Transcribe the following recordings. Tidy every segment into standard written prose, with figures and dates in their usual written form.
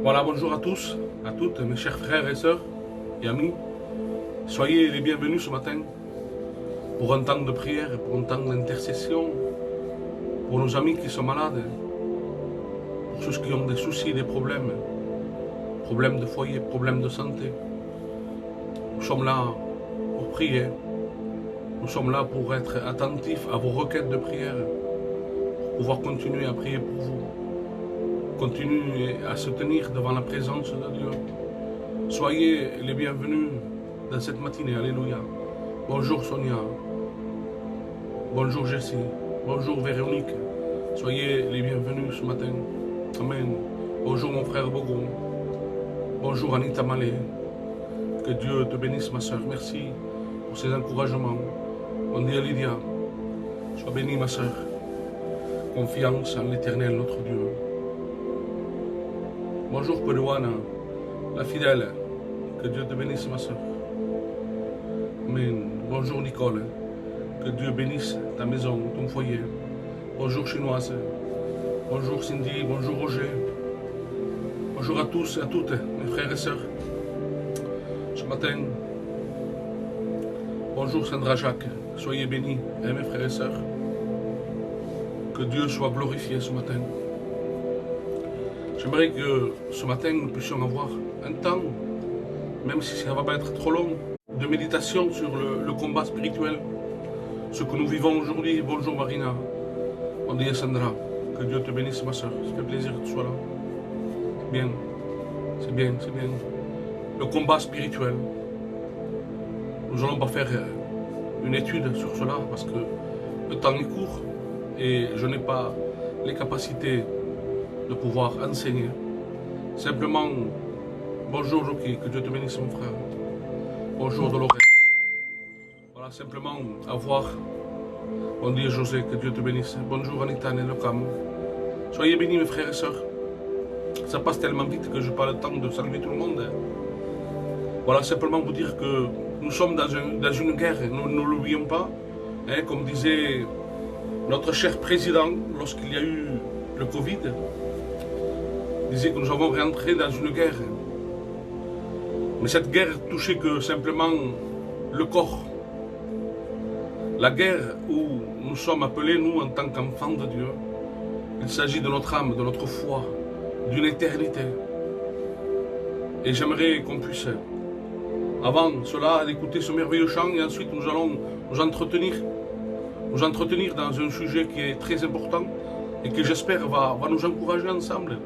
Voilà, bonjour à tous, à toutes, mes chers frères et sœurs et amis. Soyez les bienvenus ce matin pour un temps de prière, pour un temps d'intercession, pour nos amis qui sont malades, pour ceux qui ont des soucis, des problèmes de foyer, problèmes de santé. Nous sommes là pour prier, nous sommes là pour être attentifs à vos requêtes de prière, pour pouvoir continuer à prier pour vous. Continuez à se tenir devant la présence de Dieu. Soyez les bienvenus dans cette matinée. Alléluia. Bonjour Sonia. Bonjour Jessie. Bonjour Véronique. Soyez les bienvenus ce matin. Amen. Bonjour mon frère Bogon. Bonjour Anita Malé. Que Dieu te bénisse ma soeur. Merci pour ces encouragements. Bon dia Lydia. Sois bénie ma soeur. Confiance en l'Éternel notre Dieu. Bonjour Pedouana, la fidèle, que Dieu te bénisse ma soeur. Amen. Bonjour Nicole, que Dieu bénisse ta maison, ton foyer. Bonjour Chinoise, bonjour Cindy, bonjour Roger. Bonjour à tous et à toutes, mes frères et sœurs. Ce matin, bonjour Sandra Jacques, soyez bénis, mes frères et sœurs. Que Dieu soit glorifié ce matin. J'aimerais que ce matin nous puissions avoir un temps, même si ça ne va pas être trop long, de méditation sur le combat spirituel, ce que nous vivons aujourd'hui. Bonjour Marina, bon dia Sandra, que Dieu te bénisse ma soeur, ça fait plaisir que tu sois là. Bien, c'est bien, c'est bien. Le combat spirituel, nous n'allons pas faire une étude sur cela parce que le temps est court et je n'ai pas les capacités de pouvoir enseigner. Simplement, bonjour Joki, que Dieu te bénisse mon frère. Bonjour Dolores. Voilà, simplement avoir, bon dia José, que Dieu te bénisse. Bonjour Anita Nelokam. Soyez bénis mes frères et sœurs. Ça passe tellement vite que je n'ai pas le temps de saluer tout le monde. Voilà, simplement vous dire que nous sommes dans une guerre, nous ne l'oublions pas. Hein, comme disait notre cher président lorsqu'il y a eu le Covid, disait que nous avons rentré dans une guerre. Mais cette guerre touchait que simplement le corps. La guerre où nous sommes appelés, nous, en tant qu'enfants de Dieu, il s'agit de notre âme, de notre foi, d'une éternité. Et j'aimerais qu'on puisse, avant cela, écouter ce merveilleux chant et ensuite nous allons nous entretenir dans un sujet qui est très important et qui j'espère va nous encourager ensemble.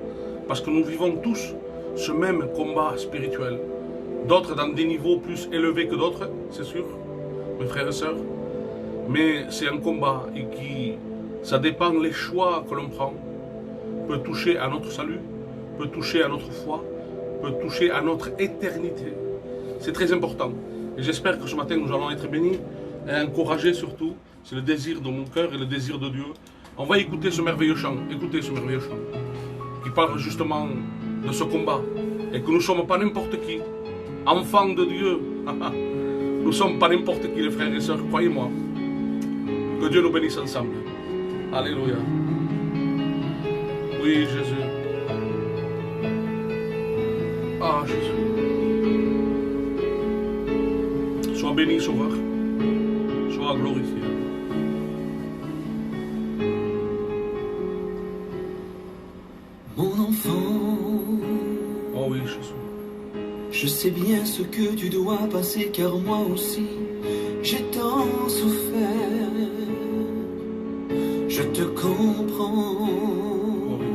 Parce que nous vivons tous ce même combat spirituel. D'autres dans des niveaux plus élevés que d'autres, c'est sûr, mes frères et sœurs. Mais c'est un combat et ça dépend des choix que l'on prend. Peut toucher à notre salut, peut toucher à notre foi, peut toucher à notre éternité. C'est très important. Et j'espère que ce matin nous allons être bénis et encouragés surtout. C'est le désir de mon cœur et le désir de Dieu. On va écouter ce merveilleux chant. Écoutez ce merveilleux chant qui parle justement de ce combat et que nous ne sommes pas n'importe qui, enfants de Dieu. Nous ne sommes pas n'importe qui, les frères et sœurs, croyez-moi. Que Dieu nous bénisse ensemble. Alléluia. Oui, Jésus. Ah, Jésus. Sois béni, Sauveur. Sois glorifié. Mon enfant, oh oui, Jésus. Je sais bien ce que tu dois passer, car moi aussi, j'ai tant souffert. Je te comprends. Oh oui,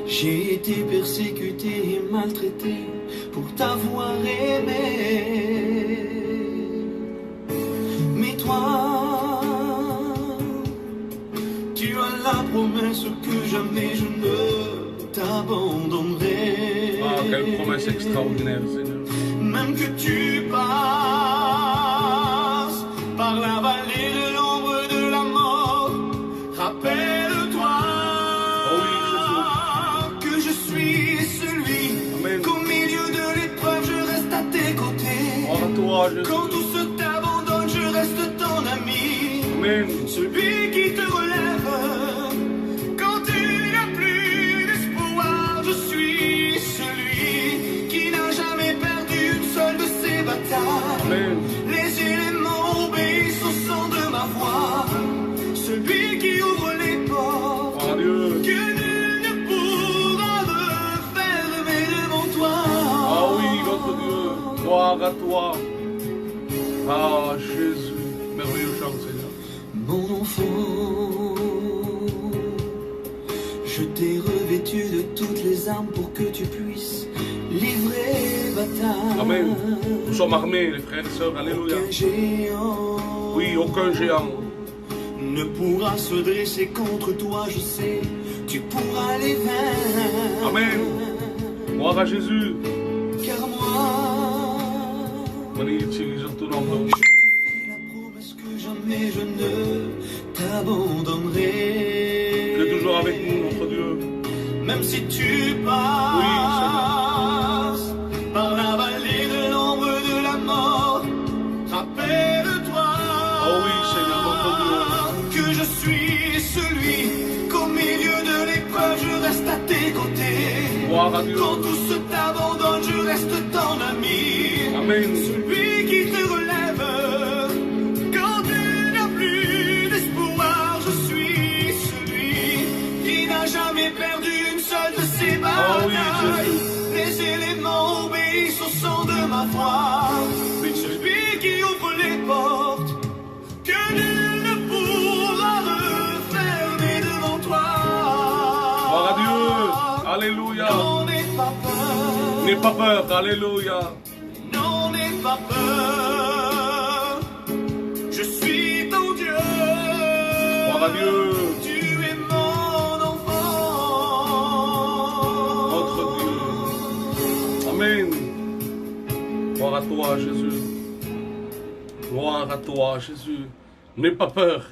Jésus. J'ai été persécuté et maltraité pour t'avoir aimé. Mais toi, tu as la promesse que jamais je ne t'abandonnerai. Ah, quelle promesse extraordinaire, Seigneur. Même que tu passes par la vallée de l'ombre de la mort, rappelle-toi que je suis celui qu'au milieu de l'épreuve je reste à tes côtés. Oh, à toi, Jésus. Quand tout se t'abandonne, je reste ton ami. Amen. Celui qui te relève quand tu n'as plus d'espoir, je suis Gloire à toi. Ah, Jésus. Merveilleux chant, Seigneur. Mon enfant, je t'ai revêtu de toutes les armes pour que tu puisses livrer bataille. Amen. Nous sommes armés, les frères et sœurs. Alléluia. Aucun géant, Oui, aucun géant ne pourra se dresser contre toi, je sais, tu pourras les vaincre. Amen. Gloire à Jésus. Car moi, Magnifique, je te nomme. je t'ai fait la promesse que jamais je ne t'abandonnerai. Tu es toujours avec nous, notre Dieu. Même si tu passes par la vallée de l'ombre de la mort, rappelle-toi Oh oui, Seigneur, notre Dieu. que je suis celui qu'au milieu de l'épreuve je reste à tes côtés. Gloire à Dieu. Quand tous t'abandonnent, je reste ton ami. Amen. Celui qui te relève quand tu n'as plus d'espoir. Je suis celui qui n'a jamais perdu une seule de ses batailles. Oh oui, Jésus. Les éléments obéissent au son de ma voix. Oui, Celui qui ouvre les portes que nul ne pourra refermer devant toi. Gloire à Dieu. Alléluia. Non, n'aie pas peur. N'aie pas peur. Alléluia. Non, n'aie pas peur. Je suis ton Dieu. Gloire à Dieu. Tu es mon enfant. Notre Dieu. Amen. Gloire à toi, Jésus. Gloire à toi, Jésus. N'aie pas peur.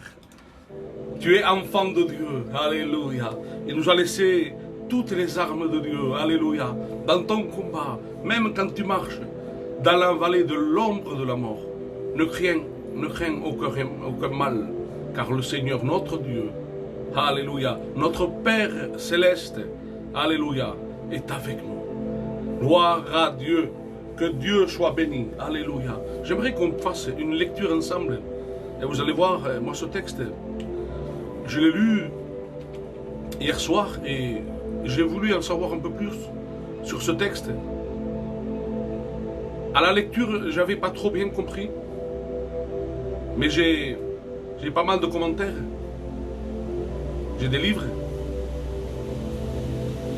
Tu es enfant de Dieu. Alléluia. Il nous a laissé toutes les armes de Dieu. Alléluia. Dans ton combat, même quand tu marches dans la vallée de l'ombre de la mort, ne crains aucun mal, car le Seigneur, notre Dieu, Alléluia, notre Père céleste, Alléluia, est avec nous. Gloire à Dieu. Que Dieu soit béni. Alléluia. J'aimerais qu'on fasse une lecture ensemble. Et vous allez voir, moi ce texte, je l'ai lu hier soir et j'ai voulu en savoir un peu plus sur ce texte. À la lecture, j'avais pas trop bien compris. Mais j'ai pas mal de commentaires. J'ai des livres.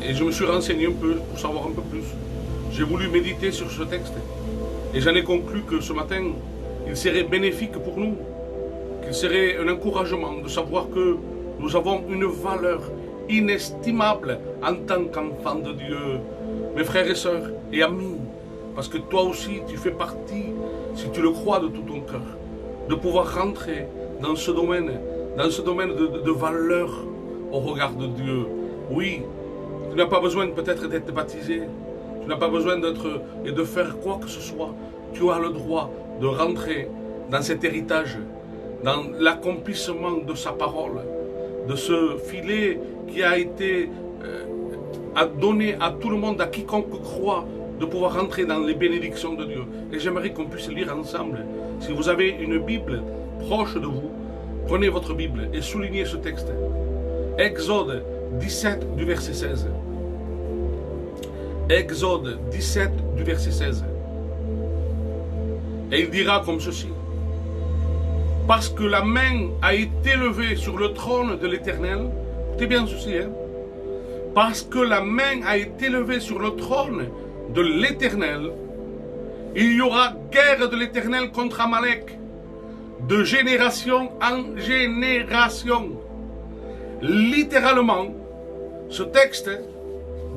Et je me suis renseigné un peu pour savoir un peu plus. J'ai voulu méditer sur ce texte. Et j'en ai conclu que ce matin, il serait bénéfique pour nous. Qu'il serait un encouragement de savoir que nous avons une valeur inestimable en tant qu'enfants de Dieu. Mes frères et sœurs et amis. Parce que toi aussi, tu fais partie, si tu le crois de tout ton cœur, de pouvoir rentrer dans ce domaine de valeur au regard de Dieu. Oui, tu n'as pas besoin peut-être d'être baptisé. Tu n'as pas besoin d'être et de faire quoi que ce soit. Tu as le droit de rentrer dans cet héritage, dans l'accomplissement de sa parole, de ce filet qui a été donné à tout le monde, à quiconque croit, de pouvoir rentrer dans les bénédictions de Dieu. Et j'aimerais qu'on puisse lire ensemble. Si vous avez une Bible proche de vous, prenez votre Bible et soulignez ce texte. Exode 17 du verset 16. Exode 17 du verset 16. Et il dira comme ceci. Parce que la main a été levée sur le trône de l'Éternel. Écoutez bien ceci, hein. Parce que la main a été levée sur le trône de l'Éternel, il y aura guerre de l'Éternel contre Amalek, de génération en génération. Littéralement, ce texte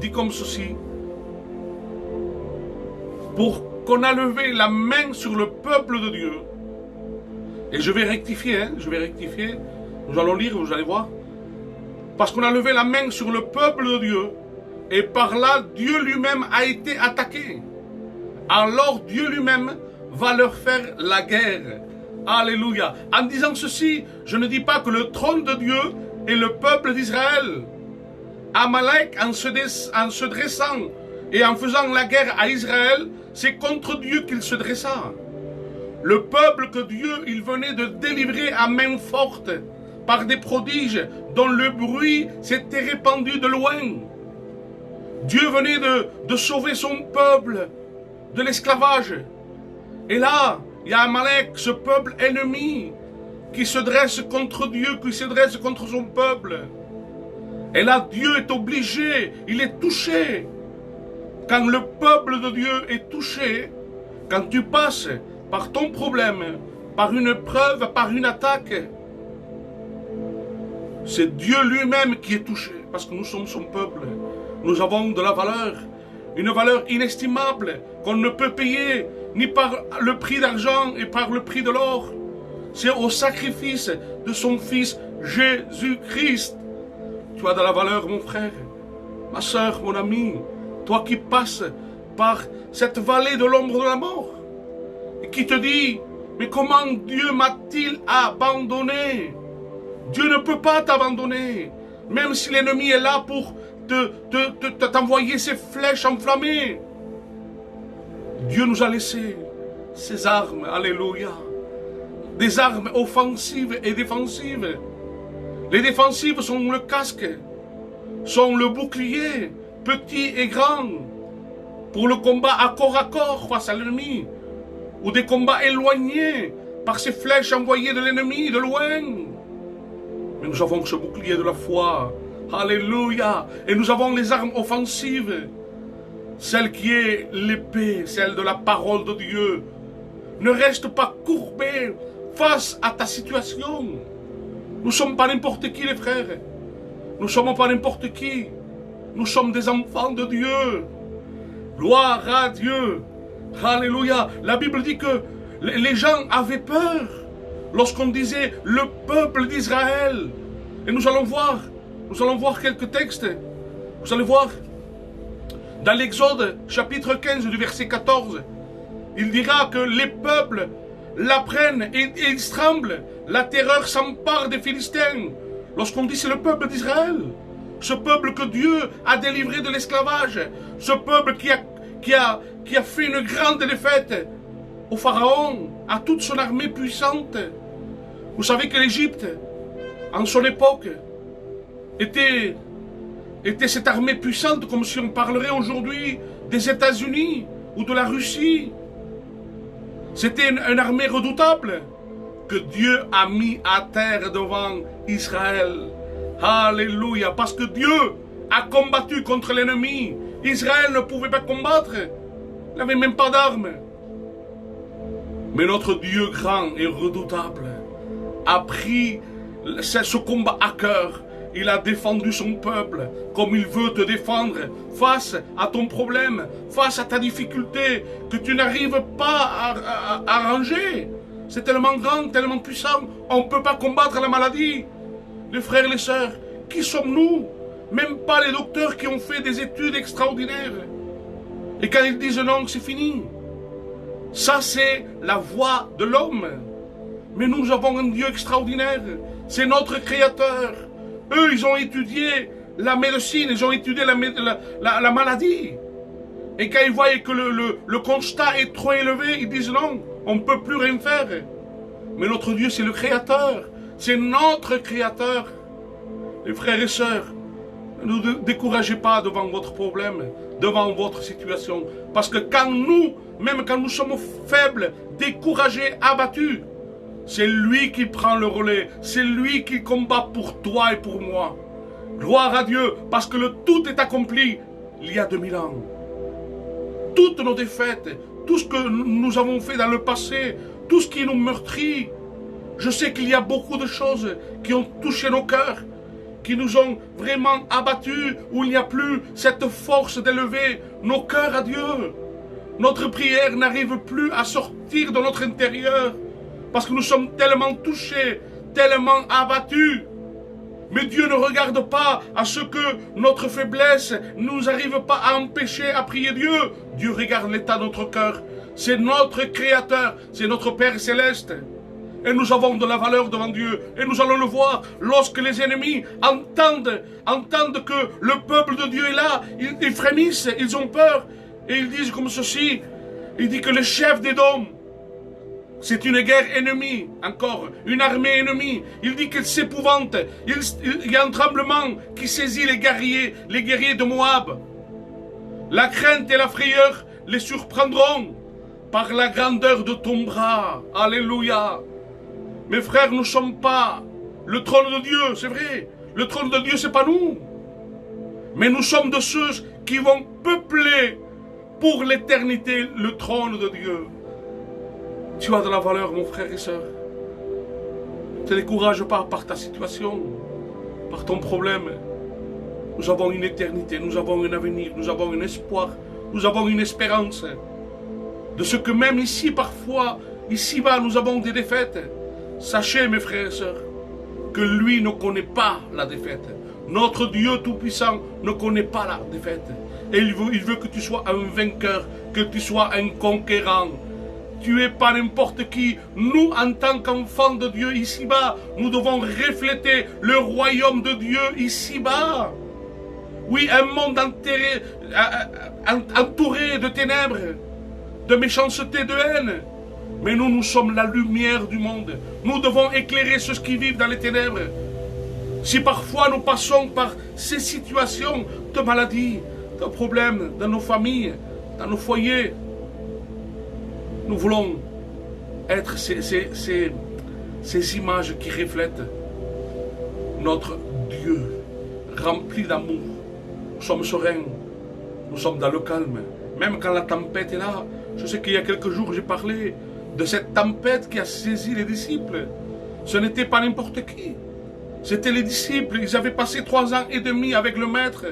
dit comme ceci. Pour qu'on a levé la main sur le peuple de Dieu. Et je vais rectifier, Nous allons lire, vous allez voir. Parce qu'on a levé la main sur le peuple de Dieu. Et par là, Dieu lui-même a été attaqué. Alors Dieu lui-même va leur faire la guerre. Alléluia. En disant ceci, je ne dis pas que le trône de Dieu est le peuple d'Israël. Amalek, en se dressant et en faisant la guerre à Israël, c'est contre Dieu qu'il se dressa. Le peuple que Dieu, il venait de délivrer à main forte par des prodiges dont le bruit s'était répandu de loin. Dieu venait de sauver son peuple de l'esclavage. Et là, il y a Amalek, ce peuple ennemi, qui se dresse contre Dieu, qui se dresse contre son peuple. Et là, Dieu est obligé, il est touché. Quand le peuple de Dieu est touché, quand tu passes par ton problème, par une preuve, par une attaque, c'est Dieu lui-même qui est touché, parce que nous sommes son peuple. Nous avons de la valeur, une valeur inestimable, qu'on ne peut payer ni par le prix d'argent et par le prix de l'or. C'est au sacrifice de son Fils Jésus-Christ. Tu as de la valeur, mon frère, ma soeur, mon ami, toi qui passes par cette vallée de l'ombre de la mort, et qui te dit, mais comment Dieu m'a-t-il abandonné? Dieu ne peut pas t'abandonner, même si l'ennemi est là pour t'envoyer ses flèches enflammées. Dieu nous a laissé ses armes, alléluia, des armes offensives et défensives. Les défensives sont le casque, sont le bouclier, petit et grand, pour le combat à corps face à l'ennemi, ou des combats éloignés par ces flèches envoyées de l'ennemi de loin. Mais nous avons ce bouclier de la foi, alléluia, et nous avons les armes offensives, celle qui est l'épée, celle de la parole de Dieu. Ne reste pas courbé face à ta situation. Nous ne sommes pas n'importe qui, les frères. Nous ne sommes pas n'importe qui. Nous sommes des enfants de Dieu. Gloire à Dieu. Alléluia. La Bible dit que les gens avaient peur lorsqu'on disait le peuple d'Israël. Et nous allons voir quelques textes. Vous allez voir. Dans l'Exode, chapitre 15, du verset 14, il dira que les peuples l'apprennent et ils tremblent. La terreur s'empare des Philistins. Lorsqu'on dit c'est le peuple d'Israël, ce peuple que Dieu a délivré de l'esclavage, ce peuple qui a fait une grande défaite au Pharaon, à toute son armée puissante. Vous savez que l'Égypte, en son époque, était cette armée puissante, comme si on parlerait aujourd'hui des États-Unis ou de la Russie. C'était une armée redoutable que Dieu a mis à terre devant Israël. Alléluia, parce que Dieu a combattu contre l'ennemi. Israël ne pouvait pas combattre. Il n'avait même pas d'armes. Mais notre Dieu grand et redoutable a pris ce combat à cœur. Il a défendu son peuple comme il veut te défendre face à ton problème, face à ta difficulté que tu n'arrives pas à arranger. C'est tellement grand, tellement puissant, on ne peut pas combattre la maladie. Les frères et les sœurs, qui sommes-nous? Même pas les docteurs qui ont fait des études extraordinaires. Et quand ils disent non, c'est fini. Ça, c'est la voix de l'homme. Mais nous avons un Dieu extraordinaire. C'est notre Créateur. Eux, ils ont étudié la médecine, ils ont étudié la maladie. Et quand ils voient que le constat est trop élevé, ils disent non, on ne peut plus rien faire. Mais notre Dieu, c'est le Créateur. C'est notre Créateur. Les frères et sœurs, ne vous découragez pas devant votre problème, devant votre situation. Parce que même quand nous sommes faibles, découragés, abattus, c'est lui qui prend le relais. C'est lui qui combat pour toi et pour moi. Gloire à Dieu, parce que le tout est accompli il y a 2000 ans. Toutes nos défaites, tout ce que nous avons fait dans le passé, tout ce qui nous meurtrit. Je sais qu'il y a beaucoup de choses qui ont touché nos cœurs, qui nous ont vraiment abattus, où il n'y a plus cette force d'élever nos cœurs à Dieu. Notre prière n'arrive plus à sortir de notre intérieur, parce que nous sommes tellement touchés, tellement abattus. Mais Dieu ne regarde pas à ce que notre faiblesse ne nous arrive pas à empêcher à prier Dieu. Dieu regarde l'état de notre cœur. C'est notre Créateur, c'est notre Père Céleste. Et nous avons de la valeur devant Dieu. Et nous allons le voir lorsque les ennemis entendent que le peuple de Dieu est là. Ils frémissent, ils ont peur. Et ils disent comme ceci. Il dit que le chef d'Édom, c'est une guerre ennemie, encore, une armée ennemie. Il dit qu'il s'épouvante. Il y a un tremblement qui saisit les guerriers de Moab. La crainte et la frayeur les surprendront. par la grandeur de ton bras. Alléluia. Mes frères, nous ne sommes pas le trône de Dieu, c'est vrai. Le trône de Dieu, ce n'est pas nous. Mais nous sommes de ceux qui vont peupler pour l'éternité le trône de Dieu. Tu as de la valeur, mon frère et soeur. Ne te décourage pas par ta situation, par ton problème. Nous avons une éternité, nous avons un avenir, nous avons un espoir, nous avons une espérance. De ce que même ici, parfois, ici-bas, nous avons des défaites. Sachez, mes frères et sœurs, que lui ne connaît pas la défaite. Notre Dieu Tout-Puissant ne connaît pas la défaite. Et il veut que tu sois un vainqueur, que tu sois un conquérant. Tu n'es pas n'importe qui. Nous, en tant qu'enfants de Dieu ici-bas, nous devons refléter le royaume de Dieu ici-bas. Oui, un monde entouré de ténèbres, de méchanceté, de haine. Mais nous, nous sommes la lumière du monde. Nous devons éclairer ceux qui vivent dans les ténèbres. Si parfois nous passons par ces situations de maladie, de problèmes dans nos familles, dans nos foyers, nous voulons être ces images qui reflètent notre Dieu, rempli d'amour. Nous sommes sereins, nous sommes dans le calme. Même quand la tempête est là, je sais qu'il y a quelques jours, j'ai parlé de cette tempête qui a saisi les disciples. Ce n'était pas n'importe qui. C'était les disciples. Ils avaient passé 3 ans et demi avec le Maître.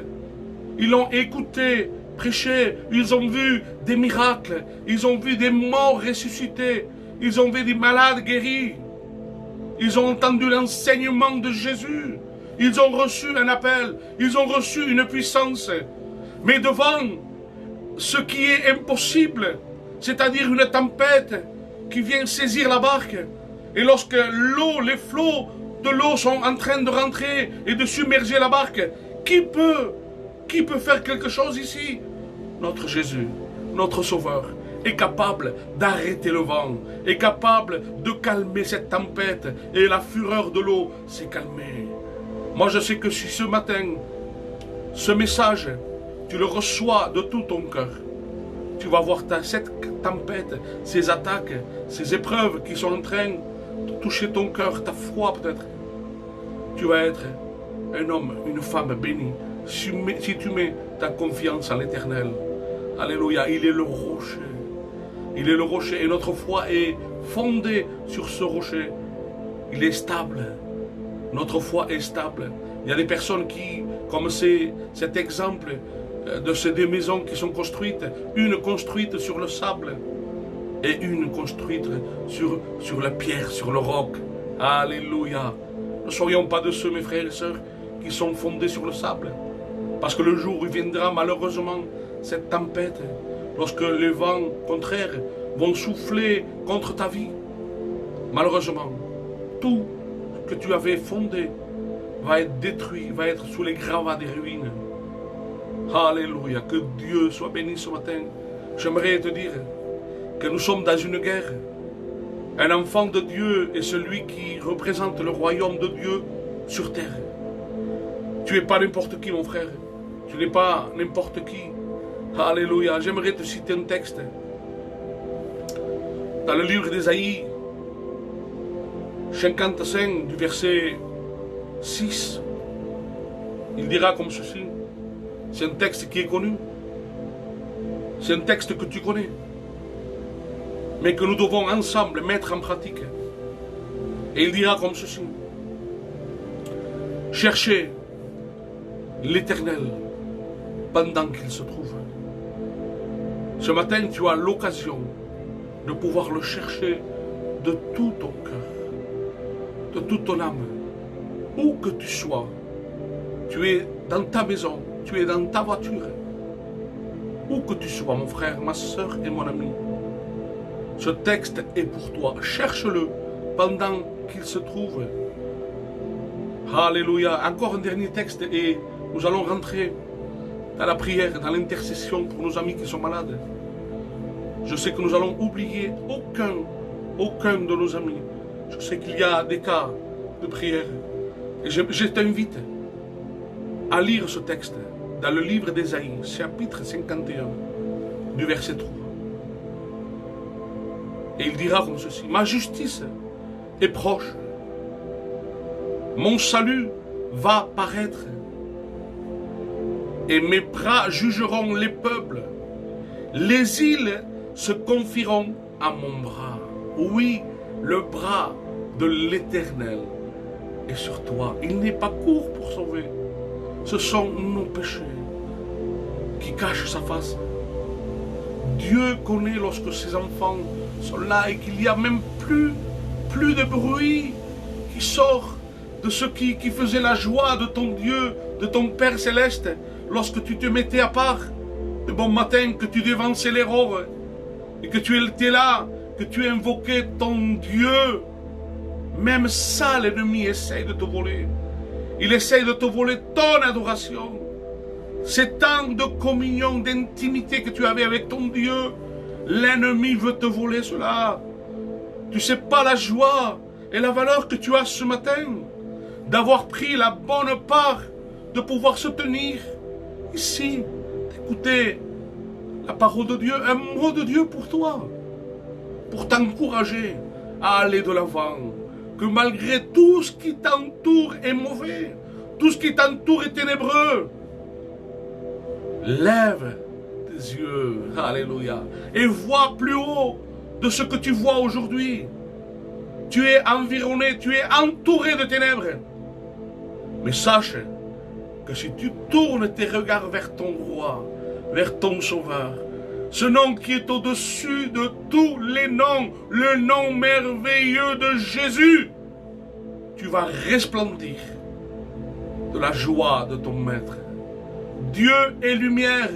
Ils l'ont écouté, prêché. Ils ont vu des miracles. Ils ont vu des morts ressuscités. Ils ont vu des malades guéris. Ils ont entendu l'enseignement de Jésus. Ils ont reçu un appel. Ils ont reçu une puissance. Mais devant ce qui est impossible, c'est-à-dire une tempête qui vient saisir la barque, et lorsque l'eau, les flots de l'eau sont en train de rentrer et de submerger la barque, qui peut faire quelque chose ici? Notre Jésus, notre Sauveur, est capable d'arrêter le vent, est capable de calmer cette tempête, et la fureur de l'eau s'est calmée. Moi je sais que si ce matin, ce message, tu le reçois de tout ton cœur, tu vas voir cette tempête, ces attaques, ces épreuves qui sont en train de toucher ton cœur, ta foi peut-être. Tu vas être un homme, une femme bénie, si tu mets ta confiance en l'Éternel. Alléluia, il est le rocher. Il est le rocher et notre foi est fondée sur ce rocher. Il est stable. Notre foi est stable. Il y a des personnes qui, comme cet exemple, de ces 2 maisons qui sont construites, une construite sur le sable et une construite sur la pierre, sur le roc. Alléluia. Ne soyons pas de ceux, mes frères et sœurs, qui sont fondés sur le sable. Parce que le jour où il viendra malheureusement cette tempête, lorsque les vents contraires vont souffler contre ta vie, malheureusement, tout ce que tu avais fondé va être détruit, va être sous les gravats des ruines. Alléluia, que Dieu soit béni ce matin. J'aimerais te dire que nous sommes dans une guerre. Un enfant de Dieu est celui qui représente le royaume de Dieu sur terre. Tu n'es pas n'importe qui, mon frère. Tu n'es pas n'importe qui. Alléluia, j'aimerais te citer un texte. Dans le livre d'Ésaïe, 55, du verset 6, il dira comme ceci. C'est un texte qui est connu. C'est un texte que tu connais. Mais que nous devons ensemble mettre en pratique. Et il dira comme ceci. Cherchez l'Éternel pendant qu'il se trouve. Ce matin, tu as l'occasion de pouvoir le chercher de tout ton cœur, de toute ton âme. Où que tu sois, tu es dans ta maison, tu es dans ta voiture. Où que tu sois, mon frère, ma soeur et mon ami, ce texte est pour toi. Cherche-le pendant qu'il se trouve. Alléluia. Encore un dernier texte et nous allons rentrer dans la prière, dans l'intercession pour nos amis qui sont malades. Je sais que nous allons oublier aucun de nos amis. Je sais qu'il y a des cas de prière. Et je t'invite à lire ce texte dans le livre d'Ésaïe, chapitre 51, du verset 3. Et il dira comme ceci, ma justice est proche. Mon salut va paraître. Et mes bras jugeront les peuples. Les îles se confieront à mon bras. Oui, le bras de l'Éternel est sur toi. Il n'est pas court pour sauver. Ce sont nos péchés qui cachent sa face. Dieu connaît lorsque ses enfants sont là et qu'il n'y a même plus de bruit qui sort de ce qui faisait la joie de ton Dieu, de ton Père Céleste, lorsque tu te mettais à part de bon matin, que tu devançais l'aurore et que tu étais là, que tu invoquais ton Dieu. Même ça, l'ennemi essaye de te voler. Il essaye de te voler ton adoration. Ces temps de communion, d'intimité que tu avais avec ton Dieu, l'ennemi veut te voler cela. Tu ne sais pas la joie et la valeur que tu as ce matin d'avoir pris la bonne part, de pouvoir se tenir ici, d'écouter la parole de Dieu, un mot de Dieu pour toi, pour t'encourager à aller de l'avant. Que malgré tout ce qui t'entoure est mauvais, tout ce qui t'entoure est ténébreux, lève tes yeux, alléluia, et vois plus haut de ce que tu vois aujourd'hui. Tu es environné, tu es entouré de ténèbres. Mais sache que si tu tournes tes regards vers ton roi, vers ton sauveur, ce nom qui est au-dessus de tous les noms, le nom merveilleux de Jésus, tu vas resplendir de la joie de ton maître. Dieu est lumière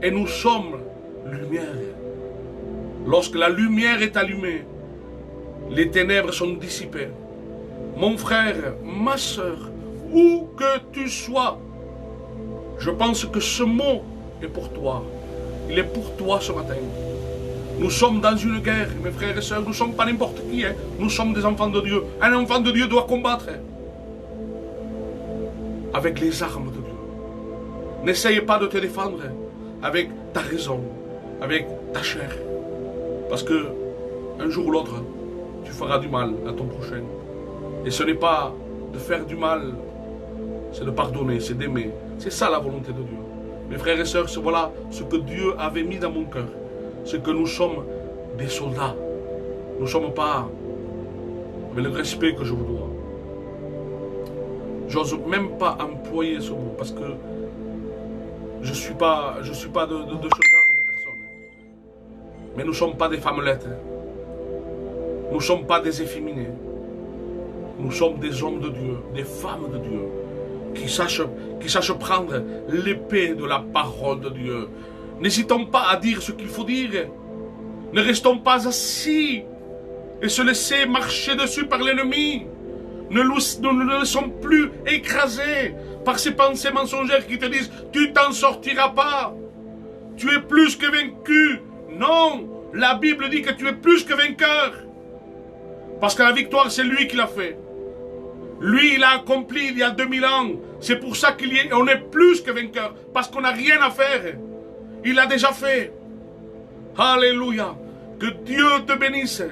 et nous sommes lumière. Lorsque la lumière est allumée, les ténèbres sont dissipées. Mon frère, ma soeur, où que tu sois, je pense que ce mot est pour toi. Il est pour toi ce matin. Nous sommes dans une guerre, mes frères et sœurs, nous ne sommes pas n'importe qui. Nous sommes des enfants de Dieu. Un enfant de Dieu doit combattre avec les armes de Dieu. N'essaye pas de te défendre avec ta raison, avec ta chair. Parce que un jour ou l'autre, tu feras du mal à ton prochain. Et ce n'est pas de faire du mal, c'est de pardonner, c'est d'aimer. C'est ça la volonté de Dieu. Mes frères et sœurs, voilà ce que Dieu avait mis dans mon cœur. C'est que nous sommes des soldats. Nous ne sommes pas avec le respect que je vous dois. J'ose même pas employer ce mot parce que je ne suis pas de ce genre de personne. Mais nous ne sommes pas des femmelettes. Nous ne sommes pas des efféminés. Nous sommes des hommes de Dieu, des femmes de Dieu, qui sachent prendre l'épée de la parole de Dieu. N'hésitons pas à dire ce qu'il faut dire. Ne restons pas assis et se laisser marcher dessus par l'ennemi. Ne nous laissons plus écraser par ces pensées mensongères qui te disent « Tu t'en sortiras pas. Tu es plus que vaincu. » Non, la Bible dit que tu es plus que vainqueur. Parce que la victoire, c'est lui qui l'a fait. Lui, il a accompli il y a 2000 ans. C'est pour ça qu'on est plus que vainqueur. Parce qu'on n'a rien à faire. Il l'a déjà fait. Alléluia. Que Dieu te bénisse.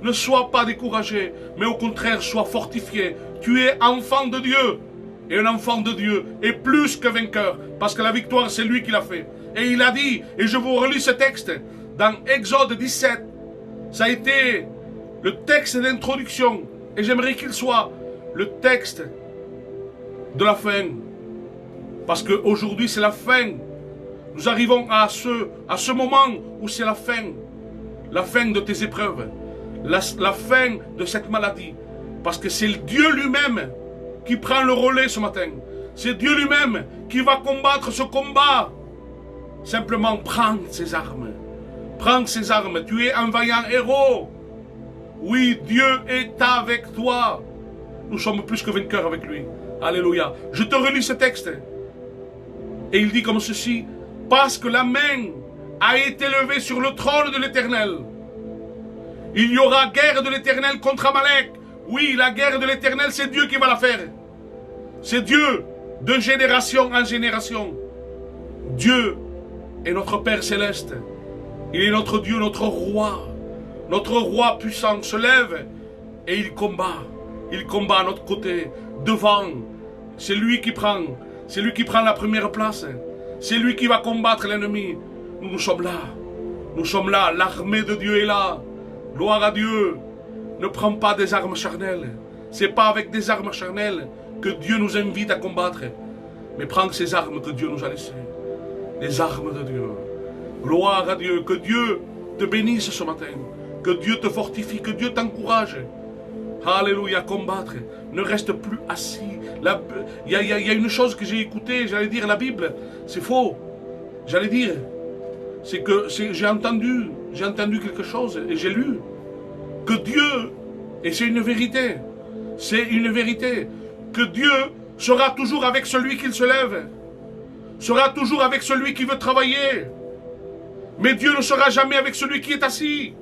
Ne sois pas découragé, mais au contraire, sois fortifié. Tu es enfant de Dieu. Et un enfant de Dieu est plus que vainqueur. Parce que la victoire, c'est lui qui l'a fait. Et il a dit, et je vous relis ce texte, dans Exode 17. Ça a été le texte d'introduction. Et j'aimerais qu'il soit le texte de la fin. Parce qu'aujourd'hui, c'est la fin. Nous arrivons à ce moment où c'est la fin. La fin de tes épreuves. La fin de cette maladie. Parce que c'est Dieu lui-même qui prend le relais ce matin. C'est Dieu lui-même qui va combattre ce combat. Simplement, prends ses armes. Prends ses armes. Tu es un vaillant héros. Oui, Dieu est avec toi. Nous sommes plus que vainqueurs avec lui. Alléluia. Je te relis ce texte. Et il dit comme ceci. Parce que la main a été levée sur le trône de l'Éternel. Il y aura guerre de l'Éternel contre Amalek. Oui, la guerre de l'Éternel, c'est Dieu qui va la faire. C'est Dieu, de génération en génération. Dieu est notre Père Céleste. Il est notre Dieu, notre Roi. Notre roi puissant se lève et il combat. Il combat à notre côté, devant. C'est lui qui prend la première place. C'est lui qui va combattre l'ennemi. Nous sommes là. Nous sommes là. L'armée de Dieu est là. Gloire à Dieu. Ne prends pas des armes charnelles. C'est pas avec des armes charnelles que Dieu nous invite à combattre. Mais prends ces armes que Dieu nous a laissées. Les armes de Dieu. Gloire à Dieu. Que Dieu te bénisse ce matin. Que Dieu te fortifie. Que Dieu t'encourage. Alléluia, combattre. Ne reste plus assis. Il y a une chose que j'ai écoutée, j'allais dire la Bible. C'est faux. J'allais dire. C'est que j'ai entendu quelque chose et j'ai lu. Que Dieu, et c'est une vérité. C'est une vérité. Que Dieu sera toujours avec celui qui se lève. Sera toujours avec celui qui veut travailler. Mais Dieu ne sera jamais avec celui qui est assis.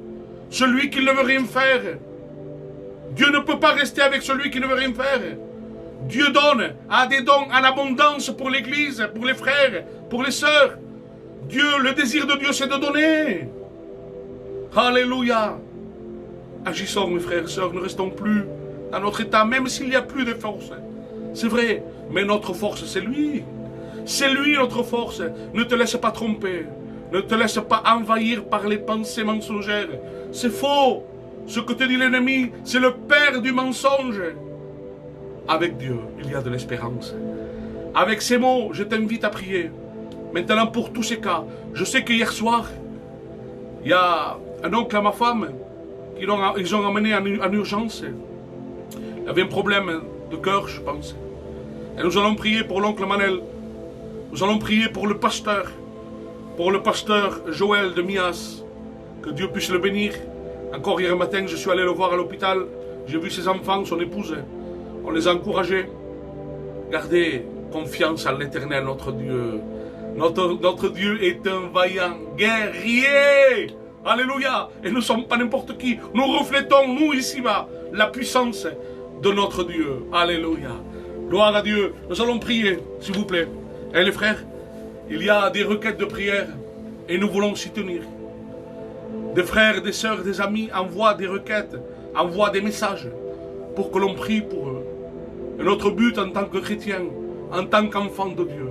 Celui qui ne veut rien faire. Dieu ne peut pas rester avec celui qui ne veut rien faire. Dieu donne, a des dons en abondance pour l'église, pour les frères, pour les sœurs. Dieu, le désir de Dieu, c'est de donner. Alléluia. Agissons, mes frères et sœurs, ne restons plus dans notre état, même s'il n'y a plus de force. C'est vrai, mais notre force, c'est lui. C'est lui notre force. Ne te laisse pas tromper. Ne te laisse pas envahir par les pensées mensongères. C'est faux. Ce que te dit l'ennemi, c'est le père du mensonge. Avec Dieu, il y a de l'espérance. Avec ces mots, je t'invite à prier. Maintenant, pour tous ces cas, je sais qu'hier soir, il y a un oncle à ma femme qu'ils ont amené en urgence. Il avait un problème de cœur, je pense. Et nous allons prier pour l'oncle Manel. Nous allons prier pour le pasteur Joël de Mias. Que Dieu puisse le bénir. Encore hier matin, je suis allé le voir à l'hôpital. J'ai vu ses enfants, son épouse. On les a encouragés. Gardez confiance en l'Éternel, notre Dieu. Notre Dieu est un vaillant guerrier. Alléluia. Et nous ne sommes pas n'importe qui. Nous reflétons, nous ici-bas, la puissance de notre Dieu. Alléluia. Gloire à Dieu. Nous allons prier, s'il vous plaît. Et les frères, il y a des requêtes de prière et nous voulons s'y tenir. Des frères, des sœurs, des amis envoient des requêtes, envoient des messages pour que l'on prie pour eux. Et notre but en tant que chrétiens, en tant qu'enfants de Dieu,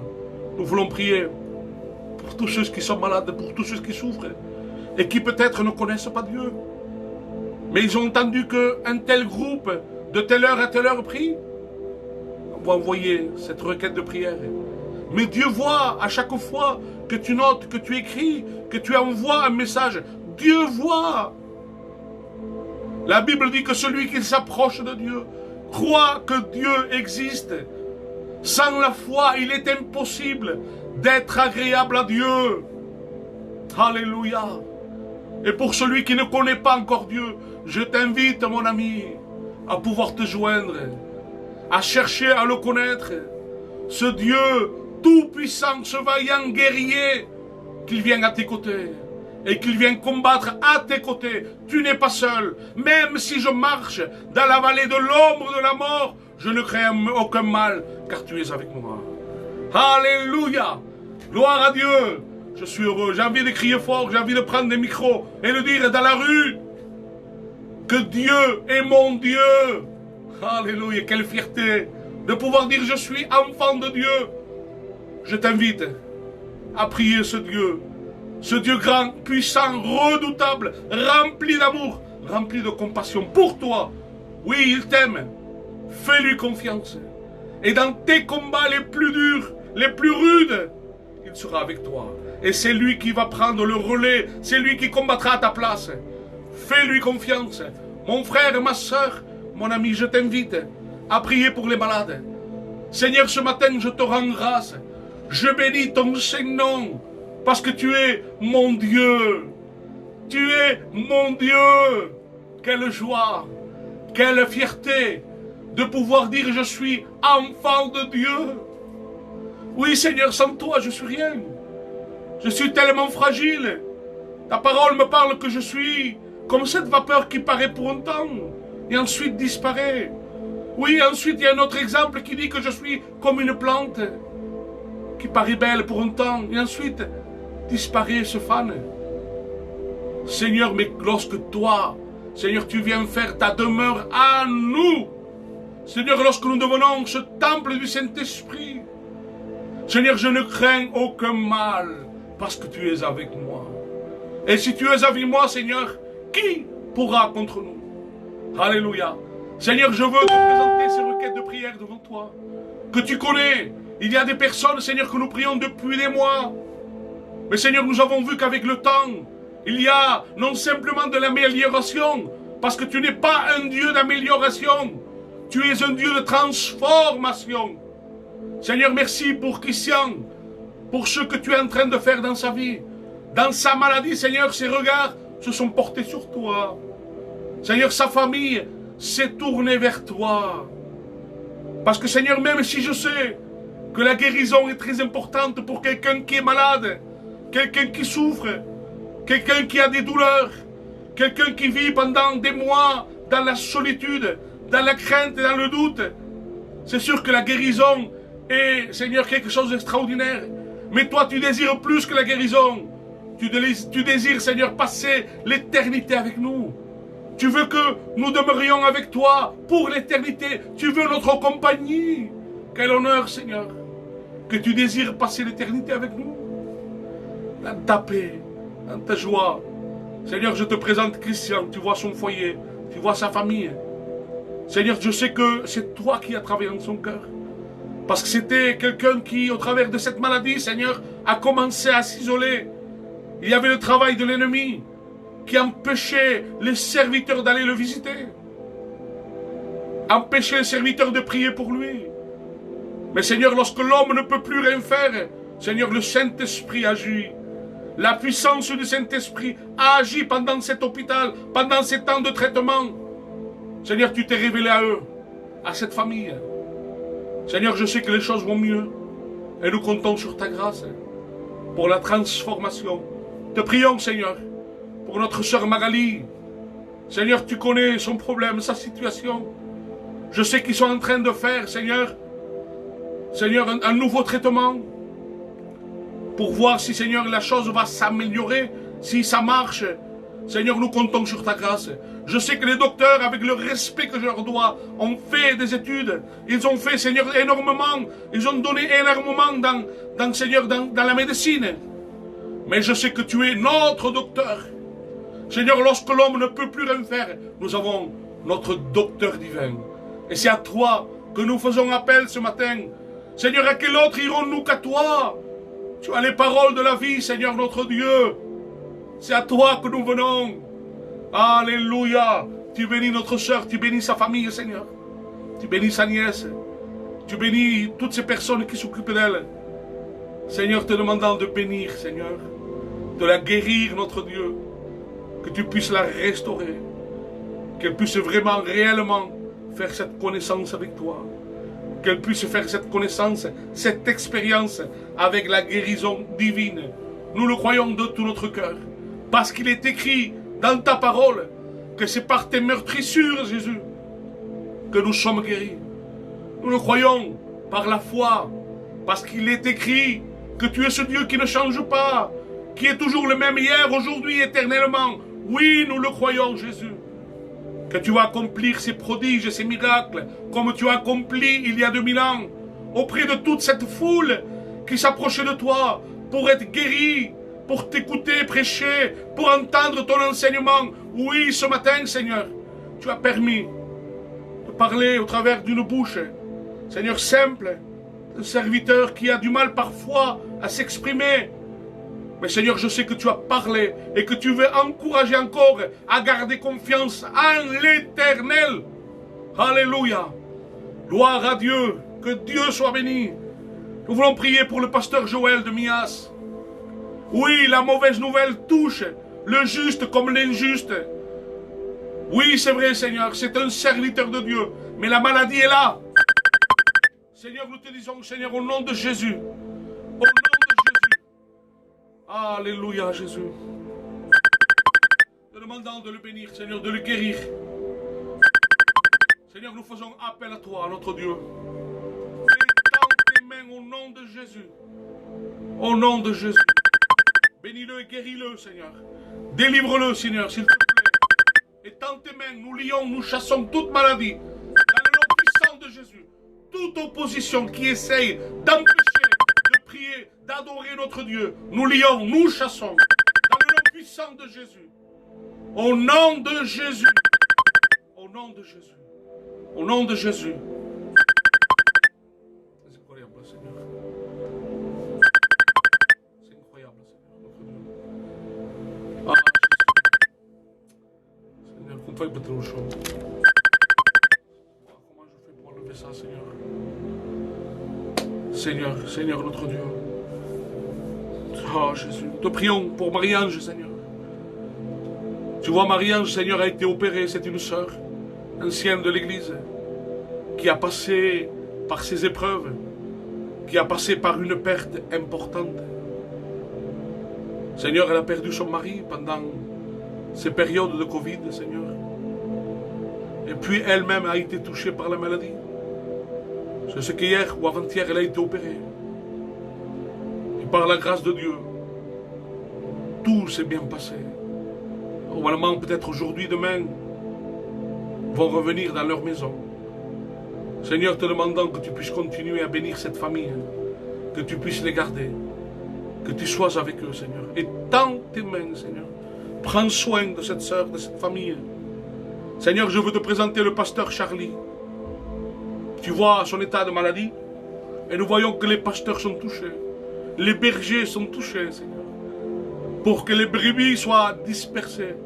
nous voulons prier pour tous ceux qui sont malades, pour tous ceux qui souffrent et qui peut-être ne connaissent pas Dieu. Mais ils ont entendu qu'un tel groupe, de telle heure à telle heure prie. On va envoyer cette requête de prière. Mais Dieu voit à chaque fois que tu notes, que tu écris, que tu envoies un message. Dieu voit. La Bible dit que celui qui s'approche de Dieu croit que Dieu existe. Sans la foi, il est impossible d'être agréable à Dieu. Alléluia. Et pour celui qui ne connaît pas encore Dieu, je t'invite, mon ami, à pouvoir te joindre, à chercher à le connaître. Ce Dieu tout-puissant, ce vaillant guerrier, qu'il vienne à tes côtés. Et qu'il vienne combattre à tes côtés. Tu n'es pas seul. Même si je marche dans la vallée de l'ombre de la mort, je ne crains aucun mal, car tu es avec moi. Alléluia. Gloire à Dieu. Je suis heureux. J'ai envie de crier fort. J'ai envie de prendre des micros et le dire dans la rue. Que Dieu est mon Dieu. Alléluia. Quelle fierté de pouvoir dire je suis enfant de Dieu. Je t'invite à prier ce Dieu grand, puissant, redoutable, rempli d'amour, rempli de compassion pour toi. Oui, il t'aime. Fais-lui confiance. Et dans tes combats les plus durs, les plus rudes, il sera avec toi. Et c'est lui qui va prendre le relais. C'est lui qui combattra à ta place. Fais-lui confiance. Mon frère, ma soeur, mon ami, je t'invite à prier pour les malades. Seigneur, ce matin, je te rends grâce. Je bénis ton Saint-Nom. Parce que tu es mon Dieu. Tu es mon Dieu. Quelle joie, quelle fierté de pouvoir dire je suis enfant de Dieu. Oui Seigneur, sans toi je suis rien. Je suis tellement fragile. Ta parole me parle que je suis comme cette vapeur qui paraît pour un temps et ensuite disparaît. Oui, ensuite il y a un autre exemple qui dit que je suis comme une plante qui paraît belle pour un temps et ensuite disparaît, se fane. Seigneur, mais lorsque toi, Seigneur, tu viens faire ta demeure à nous, Seigneur, lorsque nous devenons ce temple du Saint-Esprit, Seigneur, je ne crains aucun mal, parce que tu es avec moi. Et si tu es avec moi, Seigneur, qui pourra contre nous? Alléluia. Seigneur, je veux te présenter ces requêtes de prière devant toi, que tu connais. Il y a des personnes, Seigneur, que nous prions depuis des mois. Mais Seigneur, nous avons vu qu'avec le temps, il y a non simplement de l'amélioration, parce que tu n'es pas un Dieu d'amélioration, tu es un Dieu de transformation. Seigneur, merci pour Christian, pour ce que tu es en train de faire dans sa vie. Dans sa maladie, Seigneur, ses regards se sont portés sur toi. Seigneur, sa famille s'est tournée vers toi. Parce que Seigneur, même si je sais que la guérison est très importante pour quelqu'un qui est malade, quelqu'un qui souffre, quelqu'un qui a des douleurs, quelqu'un qui vit pendant des mois dans la solitude, dans la crainte et dans le doute, c'est sûr que la guérison est, Seigneur, quelque chose d'extraordinaire. Mais toi, tu désires plus que la guérison. Tu désires, Seigneur, passer l'éternité avec nous. Tu veux que nous demeurions avec toi pour l'éternité. Tu veux notre compagnie. Quel honneur, Seigneur, que tu désires passer l'éternité avec nous. Dans ta paix, dans ta joie. Seigneur, je te présente Christian. Tu vois son foyer, tu vois sa famille. Seigneur, je sais que c'est toi qui as travaillé dans son cœur. Parce que c'était quelqu'un qui, au travers de cette maladie, Seigneur, a commencé à s'isoler. Il y avait le travail de l'ennemi qui empêchait les serviteurs d'aller le visiter. Empêchait les serviteurs de prier pour lui. Mais Seigneur, lorsque l'homme ne peut plus rien faire, Seigneur, le Saint-Esprit agit. La puissance du Saint-Esprit a agi pendant cet hôpital, pendant ces temps de traitement. Seigneur, tu t'es révélé à eux, à cette famille. Seigneur, je sais que les choses vont mieux. Et nous comptons sur ta grâce pour la transformation. Te prions, Seigneur, pour notre sœur Magali. Seigneur, tu connais son problème, sa situation. Je sais qu'ils sont en train de faire, Seigneur, un nouveau traitement pour voir si, Seigneur, la chose va s'améliorer, si ça marche. Seigneur, nous comptons sur ta grâce. Je sais que les docteurs, avec le respect que je leur dois, ont fait des études. Ils ont fait, Seigneur, énormément. Ils ont donné énormément Seigneur, dans la médecine. Mais je sais que tu es notre docteur. Seigneur, lorsque l'homme ne peut plus rien faire, nous avons notre docteur divin. Et c'est à toi que nous faisons appel ce matin. Seigneur, à quel autre irons-nous qu'à toi? Tu as les paroles de la vie, Seigneur notre Dieu. C'est à toi que nous venons. Alléluia. Tu bénis notre sœur, tu bénis sa famille, Seigneur. Tu bénis sa nièce. Tu bénis toutes ces personnes qui s'occupent d'elle. Seigneur, te demandant de bénir, Seigneur, de la guérir, notre Dieu, que tu puisses la restaurer, qu'elle puisse vraiment, réellement faire cette connaissance avec toi, qu'elle puisse faire cette connaissance, cette expérience avec la guérison divine. Nous le croyons de tout notre cœur, parce qu'il est écrit dans ta parole que c'est par tes meurtrissures, Jésus, que nous sommes guéris. Nous le croyons par la foi, parce qu'il est écrit que tu es ce Dieu qui ne change pas, qui est toujours le même hier, aujourd'hui, éternellement. Oui, nous le croyons, Jésus. Que tu vas accomplir ces prodiges et ces miracles, comme tu as accompli il y a 2000 ans, auprès de toute cette foule qui s'approchait de toi, pour être guérie, pour t'écouter prêcher, pour entendre ton enseignement. Oui, ce matin, Seigneur, tu as permis de parler au travers d'une bouche, Seigneur, simple, un serviteur qui a du mal parfois à s'exprimer. Mais Seigneur, je sais que tu as parlé et que tu veux encourager encore à garder confiance en l'Éternel. Alléluia. Gloire à Dieu. Que Dieu soit béni. Nous voulons prier pour le pasteur Joël de Mias. Oui, la mauvaise nouvelle touche le juste comme l'injuste. Oui, c'est vrai, Seigneur, c'est un serviteur de Dieu. Mais la maladie est là. Seigneur, nous te disons, Seigneur, au nom de Jésus. Au nom de Jésus. Alléluia, Jésus. Te demandant de le bénir, Seigneur, de le guérir. Seigneur, nous faisons appel à toi, notre Dieu. Étends tes mains au nom de Jésus. Au nom de Jésus. Bénis-le et guéris-le, Seigneur. Délivre-le, Seigneur, s'il te plaît. Et dans tes mains, nous lions, nous chassons toute maladie. Dans le nom puissant de Jésus. Toute opposition qui essaye d'empêcher de prier, d'adorer notre Dieu, nous lions, nous chassons. Dans le nom puissant de Jésus. Au nom de Jésus. Au nom de Jésus. Au nom de Jésus. C'est incroyable, Seigneur. C'est incroyable, Seigneur, notre Dieu. Ah, Jésus. Seigneur, qu'on fasse peut-être autre chose. Comment je fais pour enlever ça, Seigneur? Seigneur, Seigneur, notre Dieu. Oh, Jésus. Te prions pour Marie-Ange, Seigneur. Tu vois, Marie-Ange, Seigneur, a été opérée. C'est une sœur ancienne de l'Église qui a passé par ces épreuves, qui a passé par une perte importante. Seigneur, elle a perdu son mari pendant ces périodes de Covid, Seigneur. Et puis elle-même a été touchée par la maladie. Je sais qu'hier ou avant-hier, elle a été opérée. Et par la grâce de Dieu, tout s'est bien passé. Normalement, peut-être aujourd'hui, demain, vont revenir dans leur maison. Seigneur, te demandant que tu puisses continuer à bénir cette famille, que tu puisses les garder, que tu sois avec eux, Seigneur. Et dans tes mains, Seigneur, prends soin de cette sœur, de cette famille. Seigneur, je veux te présenter le pasteur Charlie. Tu vois son état de maladie, et nous voyons que les pasteurs sont touchés, les bergers sont touchés, Seigneur, pour que les brebis soient dispersées.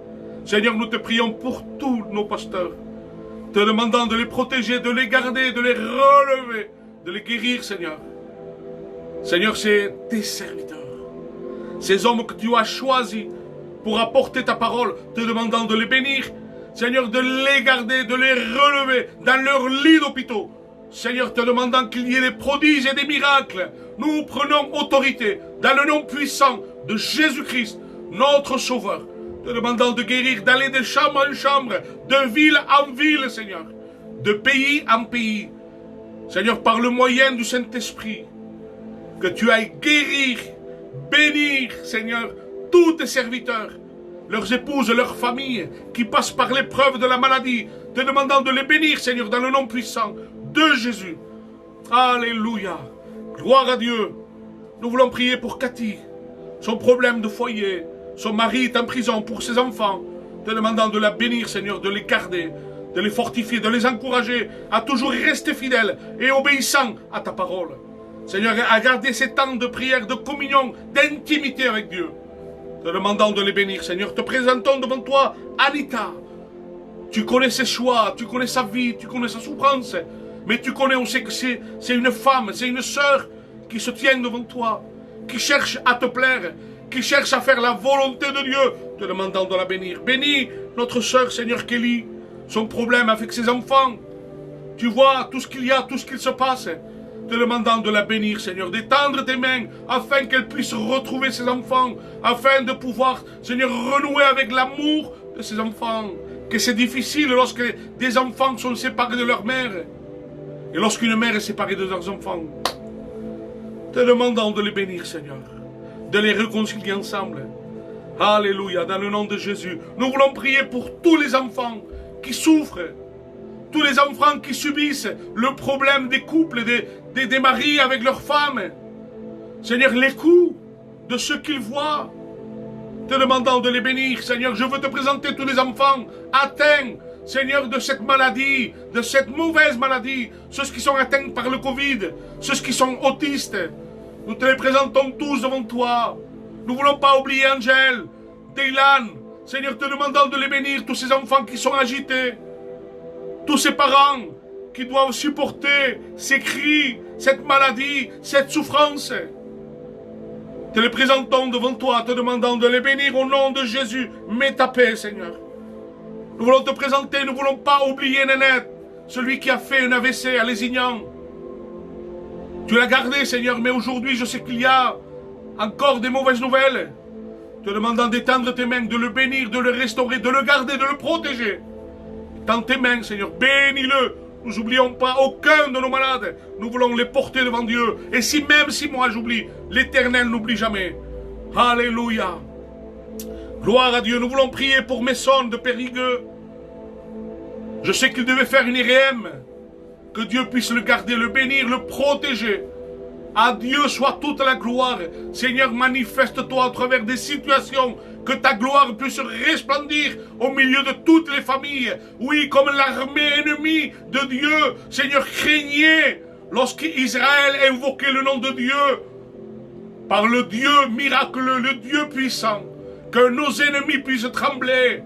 Seigneur, nous te prions pour tous nos pasteurs, te demandant de les protéger, de les garder, de les relever, de les guérir, Seigneur. Seigneur, c'est tes serviteurs, ces hommes que tu as choisis pour apporter ta parole, te demandant de les bénir, Seigneur, de les garder, de les relever dans leur lit d'hôpitaux. Seigneur, te demandant qu'il y ait des prodiges et des miracles. Nous prenons autorité dans le nom puissant de Jésus-Christ, notre Sauveur, te demandant de guérir, d'aller de chambre en chambre, de ville en ville, Seigneur, de pays en pays. Seigneur, par le moyen du Saint-Esprit, que tu ailles guérir, bénir, Seigneur, tous tes serviteurs, leurs épouses, leurs familles, qui passent par l'épreuve de la maladie, te demandant de les bénir, Seigneur, dans le nom puissant de Jésus. Alléluia. Gloire à Dieu. Nous voulons prier pour Cathy, son problème de foyer. Son mari est en prison pour ses enfants, te demandant de la bénir, Seigneur, de les garder, de les fortifier, de les encourager à toujours rester fidèles et obéissants à ta parole. Seigneur, à garder ces temps de prière, de communion, d'intimité avec Dieu, te demandant de les bénir, Seigneur. Te présentons devant toi Anita. Tu connais ses choix, tu connais sa vie, tu connais sa souffrance, mais tu connais aussi que c'est une femme, c'est une sœur qui se tient devant toi, qui cherche à te plaire, qui cherche à faire la volonté de Dieu, te demandant de la bénir. Bénis notre sœur, Seigneur Kelly, son problème avec ses enfants. Tu vois tout ce qu'il y a, tout ce qu'il se passe, te demandant de la bénir, Seigneur, d'étendre tes mains, afin qu'elle puisse retrouver ses enfants, afin de pouvoir, Seigneur, renouer avec l'amour de ses enfants. Que c'est difficile lorsque des enfants sont séparés de leur mère, et lorsqu'une mère est séparée de leurs enfants. Te demandant de les bénir, Seigneur, de les réconcilier ensemble. Alléluia, dans le nom de Jésus. Nous voulons prier pour tous les enfants qui souffrent, tous les enfants qui subissent le problème des couples, des maris avec leurs femmes. Seigneur, les coups de ce qu'ils voient, te demandant de les bénir. Seigneur, je veux te présenter tous les enfants atteints, Seigneur, de cette maladie, de cette mauvaise maladie, ceux qui sont atteints par le Covid, ceux qui sont autistes. Nous te les présentons tous devant toi. Nous ne voulons pas oublier Angèle, Daylan. Seigneur, te demandant de les bénir, tous ces enfants qui sont agités, tous ces parents qui doivent supporter ces cris, cette maladie, cette souffrance. Te les présentons devant toi, te demandant de les bénir au nom de Jésus. Mets ta paix, Seigneur. Nous voulons te présenter, nous ne voulons pas oublier Nénette, celui qui a fait un AVC à Lézignan. Tu l'as gardé, Seigneur, mais aujourd'hui, je sais qu'il y a encore des mauvaises nouvelles. Te demandant d'étendre tes mains, de le bénir, de le restaurer, de le garder, de le protéger. Dans tes mains, Seigneur, bénis-le. Nous n'oublions pas aucun de nos malades. Nous voulons les porter devant Dieu. Et même si moi j'oublie, l'Éternel n'oublie jamais. Alléluia. Gloire à Dieu. Nous voulons prier pour Messon de Périgueux. Je sais qu'il devait faire une IRM. Que Dieu puisse le garder, le bénir, le protéger. À Dieu soit toute la gloire. Seigneur, manifeste-toi à travers des situations. Que ta gloire puisse resplendir au milieu de toutes les familles. Oui, comme l'armée ennemie de Dieu. Seigneur, craignez lorsqu'Israël invoquait le nom de Dieu. Par le Dieu miraculeux, le Dieu puissant. Que nos ennemis puissent trembler.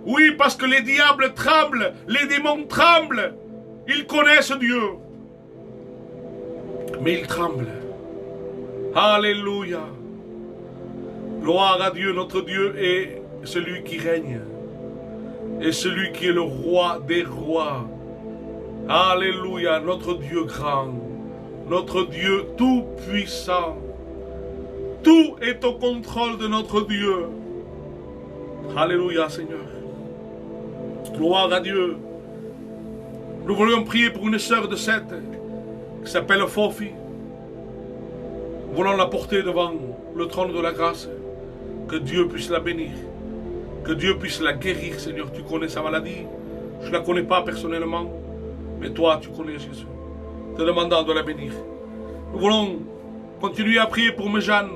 Oui, parce que les diables tremblent. Les démons tremblent. Ils connaissent Dieu. Mais ils tremblent. Alléluia. Gloire à Dieu, notre Dieu est celui qui règne. Et celui qui est le roi des rois. Alléluia, notre Dieu grand. Notre Dieu tout puissant. Tout est au contrôle de notre Dieu. Alléluia, Seigneur. Gloire à Dieu. Nous voulions prier pour une sœur de 7 qui s'appelle Fofi. Nous voulons la porter devant le trône de la grâce. Que Dieu puisse la bénir. Que Dieu puisse la guérir, Seigneur. Tu connais sa maladie. Je ne la connais pas personnellement. Mais toi, tu connais Jésus. Te demandant de la bénir. Nous voulons continuer à prier pour Méjeanne,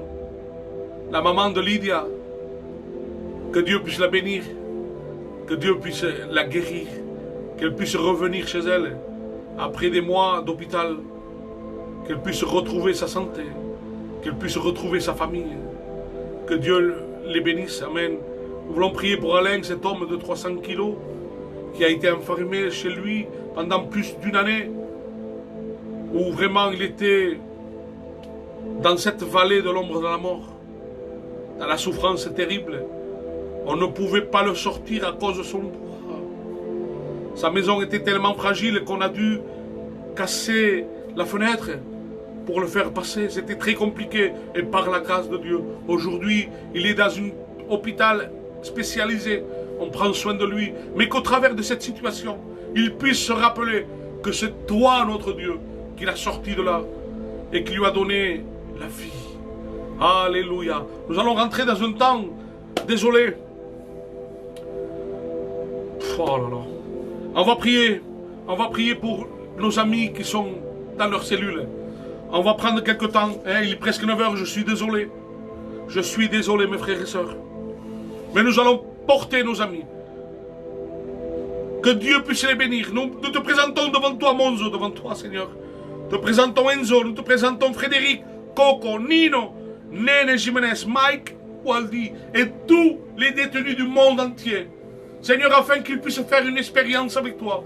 la maman de Lydia. Que Dieu puisse la bénir. Que Dieu puisse la guérir. Qu'elle puisse revenir chez elle après des mois d'hôpital. Qu'elle puisse retrouver sa santé. Qu'elle puisse retrouver sa famille. Que Dieu les bénisse. Amen. Nous voulons prier pour Alain, cet homme de 300 kilos qui a été enfermé chez lui pendant plus d'une année. Où vraiment il était dans cette vallée de l'ombre de la mort. Dans la souffrance terrible. On ne pouvait pas le sortir à cause de son poids. Sa maison était tellement fragile qu'on a dû casser la fenêtre pour le faire passer. C'était très compliqué. Et par la grâce de Dieu, aujourd'hui, il est dans un hôpital spécialisé. On prend soin de lui. Mais qu'au travers de cette situation, il puisse se rappeler que c'est toi, notre Dieu, qui l'a sorti de là et qui lui a donné la vie. Alléluia. Nous allons rentrer dans un temps, désolé. Oh là là. On va prier pour nos amis qui sont dans leur cellule. On va prendre quelque temps. Il est presque 9 h, je suis désolé. Je suis désolé, mes frères et sœurs. Mais nous allons porter nos amis. Que Dieu puisse les bénir. Nous te présentons devant toi, Monzo, devant toi, Seigneur. Nous te présentons Enzo, nous te présentons Frédéric, Coco, Nino, Nene Jiménez, Mike, Waldi et tous les détenus du monde entier. Seigneur, afin qu'ils puissent faire une expérience avec toi.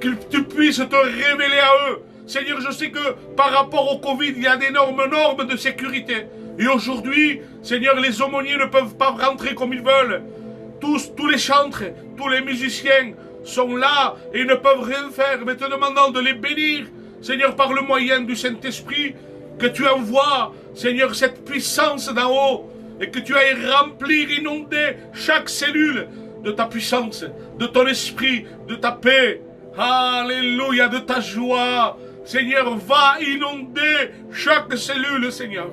Que tu puisses te révéler à eux. Seigneur, je sais que par rapport au Covid, il y a d'énormes normes de sécurité. Et aujourd'hui, Seigneur, les aumôniers ne peuvent pas rentrer comme ils veulent. Tous les chantres, tous les musiciens sont là et ne peuvent rien faire. Mais te demandant de les bénir, Seigneur, par le moyen du Saint-Esprit, que tu envoies, Seigneur, cette puissance d'en haut et que tu ailles remplir, inonder chaque cellule de ta puissance, de ton esprit, de ta paix. Alléluia, de ta joie. Seigneur, va inonder chaque cellule, Seigneur.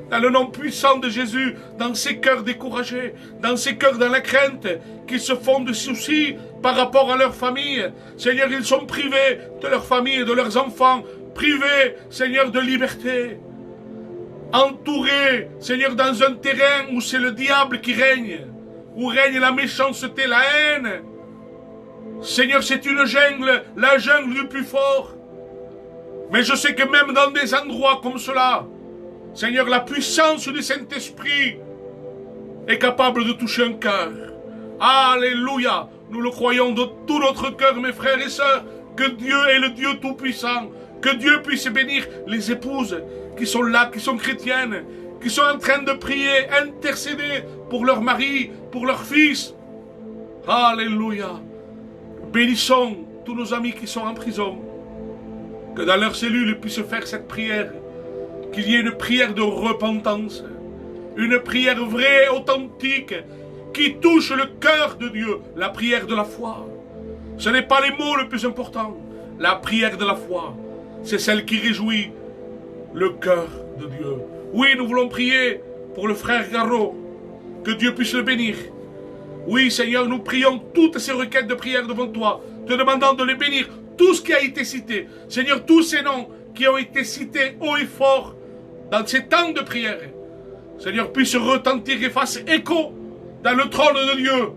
Dans le nom puissant de Jésus, dans ces cœurs découragés, dans ces cœurs dans la crainte, qui se font de soucis par rapport à leur famille. Seigneur, ils sont privés de leur famille et de leurs enfants, privés, Seigneur, de liberté. Entourés, Seigneur, dans un terrain où c'est le diable qui règne, où règne la méchanceté, la haine. Seigneur, c'est une jungle, la jungle du plus fort. Mais je sais que même dans des endroits comme cela, Seigneur, la puissance du Saint-Esprit est capable de toucher un cœur. Alléluia. Nous le croyons de tout notre cœur, mes frères et sœurs, que Dieu est le Dieu tout-puissant. Que Dieu puisse bénir les épouses qui sont là, qui sont chrétiennes, qui sont en train de prier, intercéder pour leur mari, pour leur fils. Alléluia. Bénissons tous nos amis qui sont en prison. Que dans leur cellule, ils puissent faire cette prière. Qu'il y ait une prière de repentance. Une prière vraie, authentique, qui touche le cœur de Dieu. La prière de la foi. Ce n'est pas les mots le plus important. La prière de la foi, c'est celle qui réjouit le cœur de Dieu. Oui, nous voulons prier pour le frère Garot. Que Dieu puisse le bénir. Oui, Seigneur, nous prions toutes ces requêtes de prière devant toi, te demandant de les bénir. Tout ce qui a été cité. Seigneur, tous ces noms qui ont été cités haut et fort dans ces temps de prière. Seigneur, puisse retentir et fasse écho dans le trône de Dieu.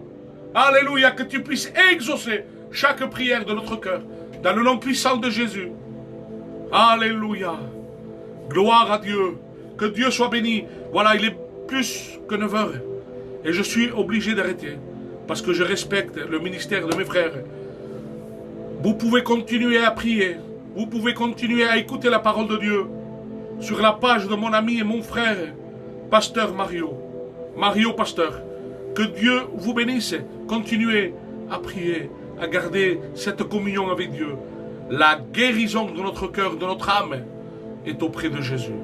Alléluia, que tu puisses exaucer chaque prière de notre cœur. Dans le nom puissant de Jésus. Alléluia. Gloire à Dieu. Que Dieu soit béni. Voilà, il est plus que 9 heures. Et je suis obligé d'arrêter. Parce que je respecte le ministère de mes frères. Vous pouvez continuer à prier. Vous pouvez continuer à écouter la parole de Dieu. Sur la page de mon ami et mon frère, Pasteur Mario. Mario Pasteur. Que Dieu vous bénisse. Continuez à prier, à garder cette communion avec Dieu. La guérison de notre cœur, de notre âme, est auprès de Jésus.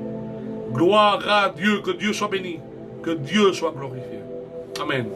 Gloire à Dieu, que Dieu soit béni, que Dieu soit glorifié. Amen.